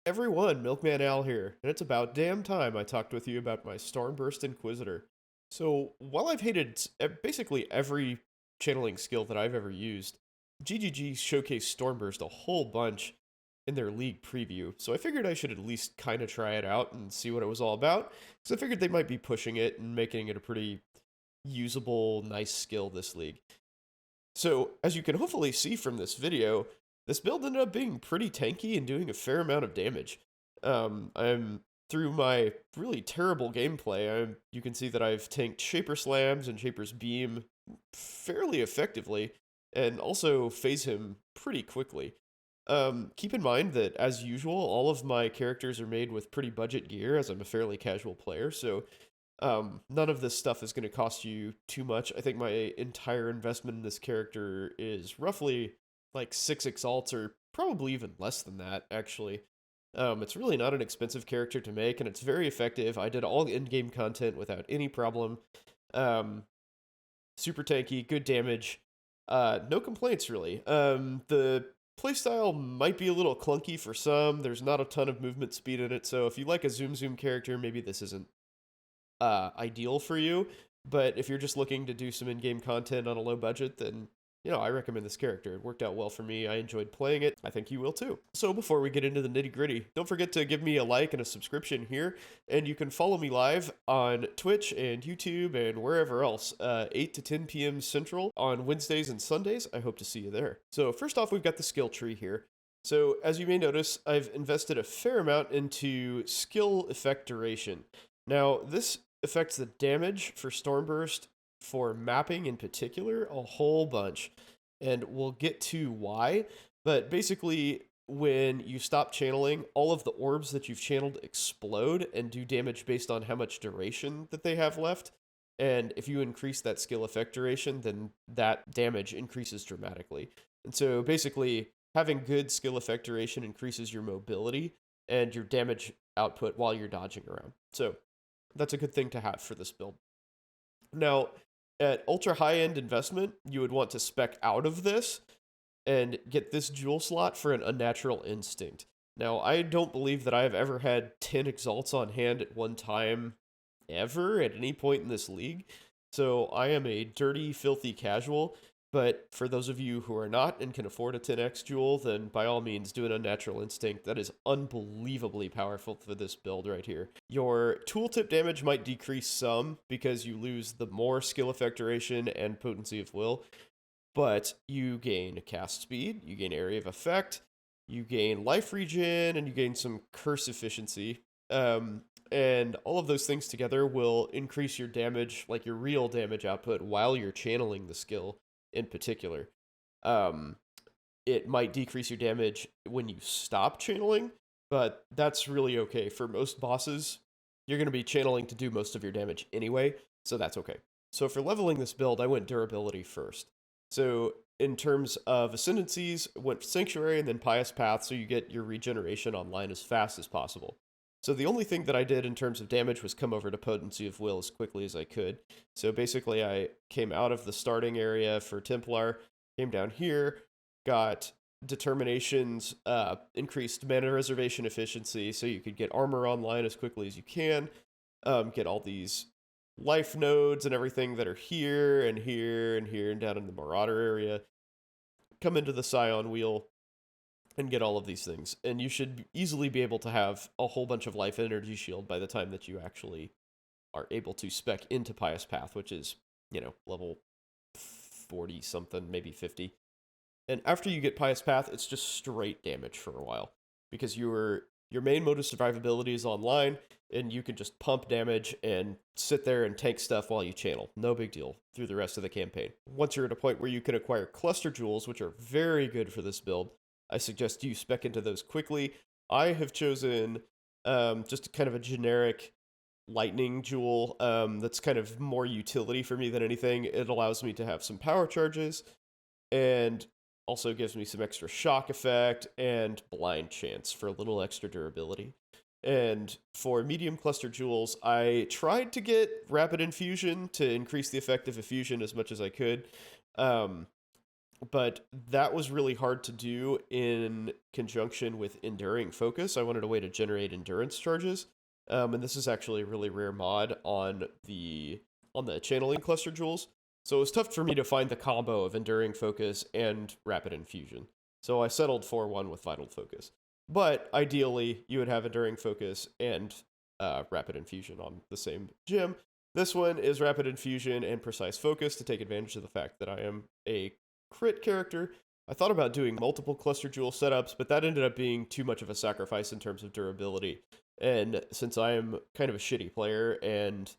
Everyone, Milkman Al here, and it's about damn time I talked with you about my Storm Burst Inquisitor. So, while I've hated basically every channeling skill that I've ever used, GGG showcased Storm Burst a whole bunch in their league preview, so I figured I should at least kind of try it out and see what it was all about, because I figured they might be pushing it and making it a pretty usable, nice skill this league. So, as you can hopefully see from this video, this build ended up being pretty tanky and doing a fair amount of damage. I'm through my really terrible gameplay. You can see that I've tanked Shaper Slams and Shaper's Beam fairly effectively, and also phase him pretty quickly. Keep in mind that, as usual, all of my characters are made with pretty budget gear, as I'm a fairly casual player, so none of this stuff is going to cost you too much. I think my entire investment in this character is roughly like 6 exalts, or probably even less than that, actually. It's really not an expensive character to make, and it's very effective. I did all in-game content without any problem. Um, Super tanky, good damage. No complaints, really. The playstyle might be a little clunky for some. There's not a ton of movement speed in it, so if you like a zoom character, maybe this isn't ideal for you. But if you're just looking to do some in-game content on a low budget, then I recommend this character. It worked out well for me. I enjoyed playing it. I think you will too. So before we get into the nitty-gritty, don't forget to give me a like and a subscription here, and you can follow me live on Twitch and YouTube and wherever else, 8 to 10 p.m. Central on Wednesdays and Sundays. I hope to see you there. So first off, we've got the skill tree here. So as you may notice, I've invested a fair amount into skill effect duration. Now, this affects the damage for Stormburst for mapping in particular a whole bunch, and we'll get to why. But basically, when you stop channeling, all of the orbs that you've channeled explode and do damage based on how much duration that they have left. And if you increase that skill effect duration, then that damage increases dramatically. And so basically, having good skill effect duration increases your mobility and your damage output while you're dodging around. So that's a good thing to have for this build. Now, at ultra high-end investment, you would want to spec out of this and get this jewel slot for an unnatural instinct. Now, I don't believe that I have ever had 10 exalts on hand at one time, ever, at any point in this league. So I am a dirty, filthy casual. But for those of you who are not and can afford a 10x jewel, then by all means do an unnatural instinct. That is unbelievably powerful for this build right here. Your tooltip damage might decrease some because you lose the more skill effect duration and potency of will, but you gain cast speed, you gain area of effect, you gain life regen, and you gain some curse efficiency. And all of those things together will increase your damage, like your real damage output, while you're channeling the skill in particular. It might decrease your damage when you stop channeling, but that's really okay. For most bosses, you're going to be channeling to do most of your damage anyway, so that's okay. So for leveling this build, I went durability first. So in terms of ascendancies, went Sanctuary and then Pious Path, so you get your regeneration online as fast as possible. So the only thing that I did in terms of damage was come over to Potency of Will as quickly as I could. So basically I came out of the starting area for Templar, came down here, got Determination's increased mana reservation efficiency, so you could get armor online as quickly as you can, get all these life nodes and everything that are here and here and here and down in the Marauder area, come into the Scion Wheel, and get all of these things. And you should easily be able to have a whole bunch of life energy shield by the time that you actually are able to spec into Pious Path, which is, level 40 something, maybe 50. And after you get Pious Path, it's just straight damage for a while, because your main mode of survivability is online, and you can just pump damage and sit there and tank stuff while you channel. No big deal through the rest of the campaign. Once you're at a point where you can acquire cluster jewels, which are very good for this build, I suggest you spec into those quickly. I have chosen just kind of a generic lightning jewel that's kind of more utility for me than anything. It allows me to have some power charges and also gives me some extra shock effect and blind chance for a little extra durability. And for medium cluster jewels, I tried to get rapid infusion to increase the effect of effusion as much as I could. but that was really hard to do in conjunction with Enduring Focus. I wanted a way to generate endurance charges, and this is actually a really rare mod on the channeling cluster jewels. So it was tough for me to find the combo of Enduring Focus and Rapid Infusion. So I settled for one with Vital Focus. But ideally, you would have Enduring Focus and Rapid Infusion on the same gem. This one is Rapid Infusion and Precise Focus to take advantage of the fact that I am a crit character. I thought about doing multiple cluster jewel setups, but that ended up being too much of a sacrifice in terms of durability. And since I am kind of a shitty player and,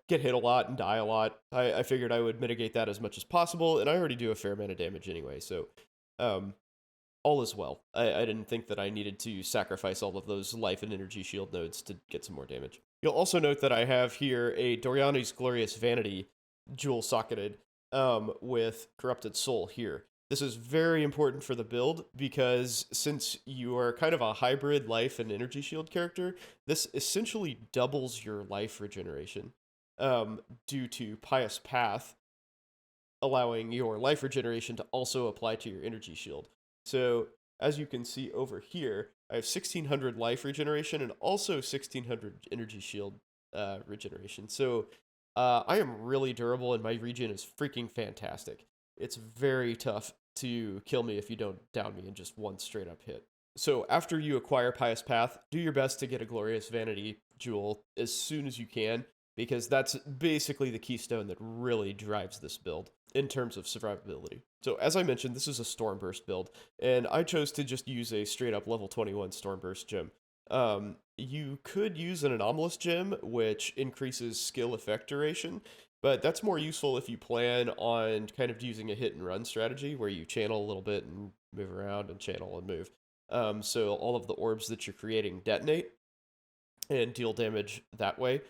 get hit a lot and die a lot, I figured I would mitigate that as much as possible, and I already do a fair amount of damage anyway, so all is well. I didn't think that I needed to sacrifice all of those life and energy shield nodes to get some more damage. You'll also note that I have here a Doriani's Glorious Vanity jewel socketed with Corrupted Soul here. This is very important for the build because since you are kind of a hybrid life and energy shield character, this essentially doubles your life regeneration due to Pious Path, allowing your life regeneration to also apply to your energy shield. So as you can see over here, I have 1600 life regeneration and also 1600 energy shield regeneration. So I am really durable and my regen is freaking fantastic. It's very tough to kill me if you don't down me in just one straight up hit. So after you acquire Pious Path, do your best to get a Glorious Vanity jewel as soon as you can, because that's basically the keystone that really drives this build in terms of survivability. So as I mentioned, this is a Storm Burst build, and I chose to just use a straight up level 21 Storm Burst gem. You could use an anomalous gem, which increases skill effect duration, but that's more useful if you plan on kind of using a hit and run strategy where you channel a little bit and move around and channel and move. So all of the orbs that you're creating detonate and deal damage that way.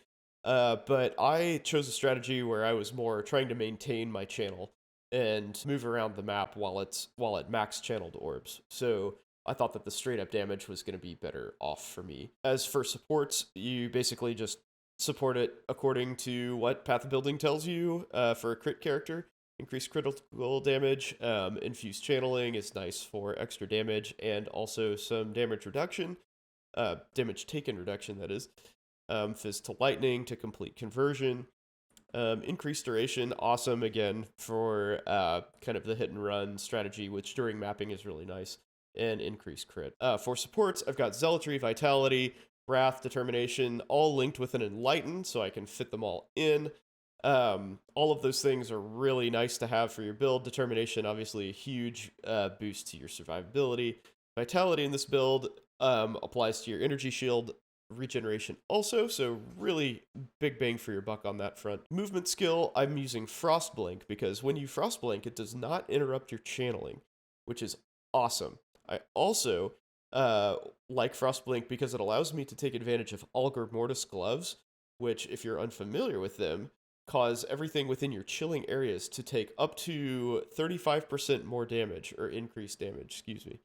But I chose a strategy where I was more trying to maintain my channel and move around the map while at max channeled orbs. So I thought that the straight up damage was going to be better off for me. As for supports, you basically just support it according to what Path of Building tells you for a crit character. Increased critical damage, infused channeling is nice for extra damage, and also some damage reduction. Damage taken reduction, that is. Fizz to lightning to complete conversion. Increased duration, awesome again for kind of the hit and run strategy, which during mapping is really nice. And increased crit. For supports, I've got Zealotry, Vitality, Wrath, Determination, all linked with an Enlighten, so I can fit them all in. All of those things are really nice to have for your build. Determination, obviously a huge boost to your survivability. Vitality in this build applies to your energy shield regeneration also, so really big bang for your buck on that front. Movement skill, I'm using Frostblink because when you Frostblink, it does not interrupt your channeling, which is awesome. I also like Frostblink because it allows me to take advantage of Algor Mortis gloves, which, if you're unfamiliar with them, cause everything within your chilling areas to take up to 35% more damage, or increased damage, excuse me.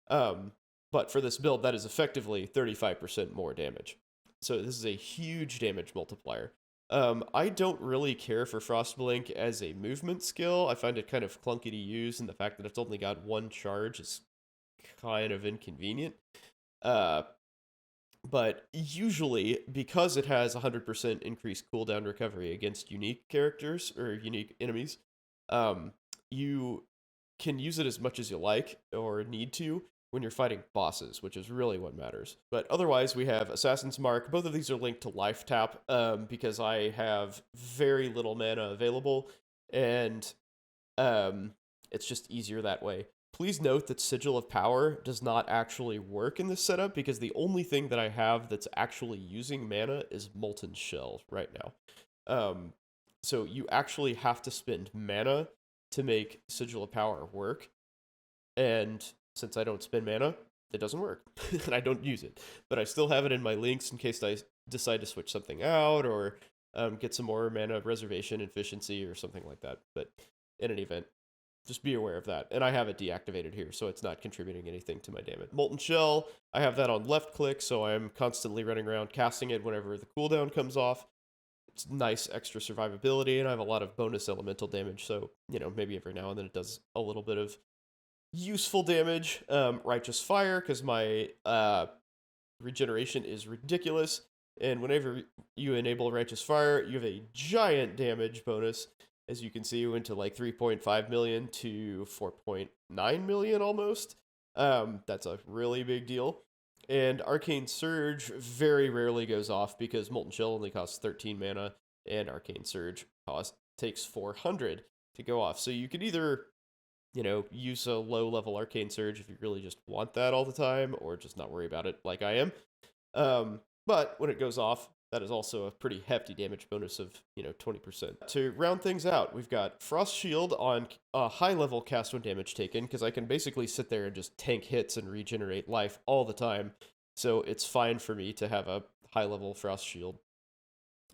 But for this build, that is effectively 35% more damage. So this is a huge damage multiplier. I don't really care for Frostblink as a movement skill. I find it kind of clunky to use, and the fact that it's only got one charge is kind of inconvenient. But usually, because it has 100% increased cooldown recovery against unique characters or unique enemies, you can use it as much as you like or need to when you're fighting bosses, which is really what matters. But otherwise, we have Assassin's Mark. Both of these are linked to Life Tap because I have very little mana available, and it's just easier that way. Please note that Sigil of Power does not actually work in this setup because the only thing that I have that's actually using mana is Molten Shell right now. So you actually have to spend mana to make Sigil of Power work. And since I don't spend mana, it doesn't work. And I don't use it. But I still have it in my links in case I decide to switch something out or get some more mana reservation efficiency or something like that. But in any event, just be aware of that. And I have it deactivated here, so it's not contributing anything to my damage. Molten Shell, I have that on left click, so I'm constantly running around casting it whenever the cooldown comes off. It's nice extra survivability, and I have a lot of bonus elemental damage, so, you know, maybe every now and then it does a little bit of useful damage. Righteous Fire, because my regeneration is ridiculous, and whenever you enable Righteous Fire, you have a giant damage bonus. As you can see, it went to like 3.5 million to 4.9 million almost. That's a really big deal. And Arcane Surge very rarely goes off because Molten Shell only costs 13 mana, and Arcane Surge takes 400 to go off. So you could either, you know, use a low-level Arcane Surge if you really just want that all the time, or just not worry about it like I am. But when it goes off, that is also a pretty hefty damage bonus of, you know, 20%. To round things out, we've got Frost Shield on a high-level cast when damage taken, because I can basically sit there and just tank hits and regenerate life all the time. So it's fine for me to have a high-level Frost Shield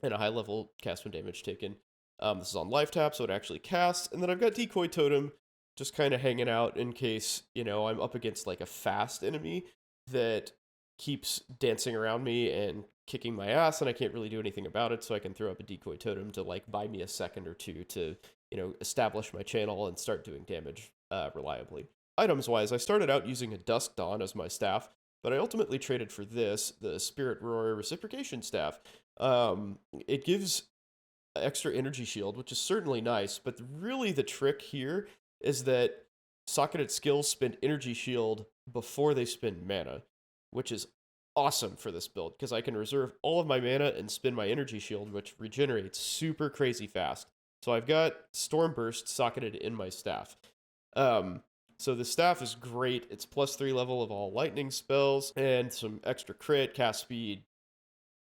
and a high-level cast when damage taken. This is on life tap, so it actually casts. And then I've got Decoy Totem just kind of hanging out in case, you know, I'm up against like a fast enemy that keeps dancing around me and kicking my ass, and I can't really do anything about it, so I can throw up a Decoy Totem to like buy me a second or two to, you know, establish my channel and start doing damage reliably. Items wise, I started out using a Dusk Dawn as my staff, but I ultimately traded for this, the Spirit Roar Reciprocation Staff. It gives extra energy shield, which is certainly nice, but really the trick here is that socketed skills spend energy shield before they spend mana, which is awesome for this build, because I can reserve all of my mana and spend my energy shield, which regenerates super crazy fast. So I've got Storm Burst socketed in my staff. So the staff is great. It's +3 level of all lightning spells, and some extra crit, cast speed,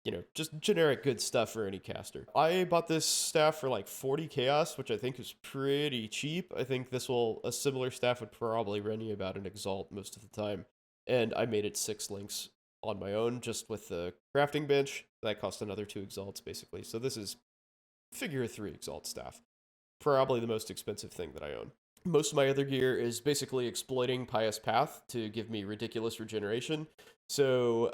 you know, just generic good stuff for any caster. I bought this staff for like 40 chaos, which I think is pretty cheap. I think a similar staff would probably run you about an exalt most of the time. And I made it 6 links on my own, just with the crafting bench. That cost another 2 exalts, basically. So this is figure 3 exalt staff. Probably the most expensive thing that I own. Most of my other gear is basically exploiting Pious Path to give me ridiculous regeneration. So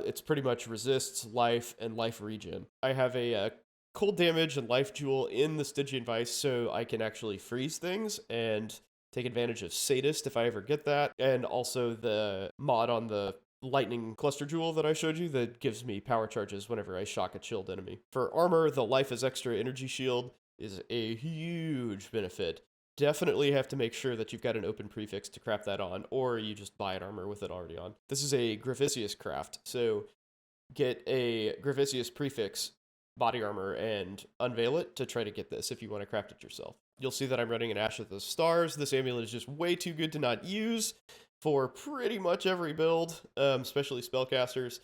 it's pretty much resists, life, and life regen. I have a cold damage and life jewel in the Stygian Vice, so I can actually freeze things and take advantage of Sadist if I ever get that. And also the mod on the lightning cluster jewel that I showed you that gives me power charges whenever I shock a chilled enemy. For armor, the life is extra energy shield is a huge benefit. Definitely have to make sure that you've got an open prefix to craft that on, or you just buy an armor with it already on. This is a Gravicius craft, so get a Gravicius prefix body armor and unveil it to try to get this if you want to craft it yourself. You'll see that I'm running an Ash of the Stars. This amulet is just way too good to not use for pretty much every build, especially spellcasters.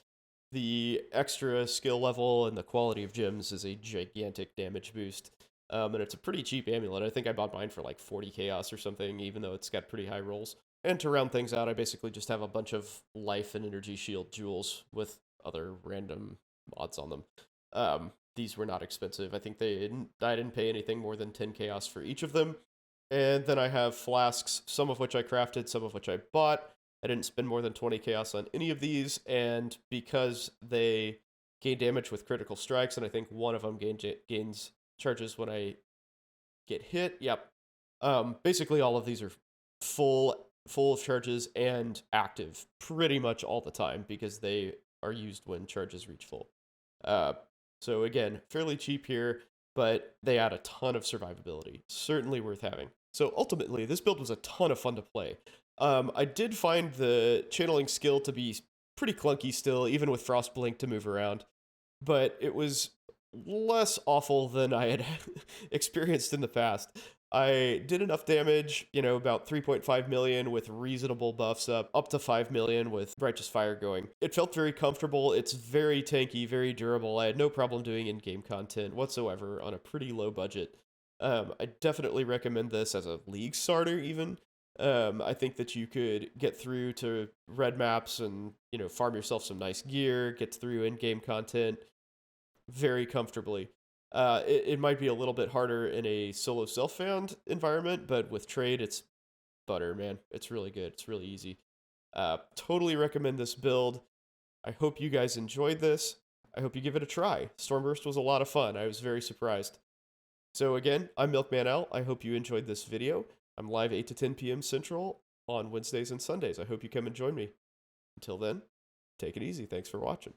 The extra skill level and the quality of gems is a gigantic damage boost. And it's a pretty cheap amulet. I think I bought mine for like 40 chaos or something, even though it's got pretty high rolls. And to round things out, I basically just have a bunch of life and energy shield jewels with other random mods on them. These were not expensive. I think I didn't pay anything more than 10 chaos for each of them. And then I have flasks, some of which I crafted, some of which I bought. I didn't spend more than 20 chaos on any of these, and because they gain damage with critical strikes, and I think one of them gains charges when I get hit. Yep. Basically all of these are full of charges and active pretty much all the time because they are used when charges reach full. So again, fairly cheap here, but they add a ton of survivability. Certainly worth having. So ultimately, this build was a ton of fun to play. I did find the channeling skill to be pretty clunky still, even with Frostblink to move around, but it was less awful than I had experienced in the past. I did enough damage, you know, about 3.5 million with reasonable buffs up to 5 million with Righteous Fire going. It felt very comfortable. It's very tanky, very durable. I had no problem doing in-game content whatsoever on a pretty low budget. I definitely recommend this as a league starter even. I think that you could get through to red maps and, you know, farm yourself some nice gear, get through in-game content very comfortably. It might be a little bit harder in a solo self-found environment, but with trade, it's butter, man. It's really good. It's really easy. Totally recommend this build. I hope you guys enjoyed this. I hope you give it a try. Stormburst was a lot of fun. I was very surprised. So again, I'm Milkman L. I hope you enjoyed this video. I'm live 8 to 10 p.m. Central on Wednesdays and Sundays. I hope you come and join me. Until then, take it easy. Thanks for watching.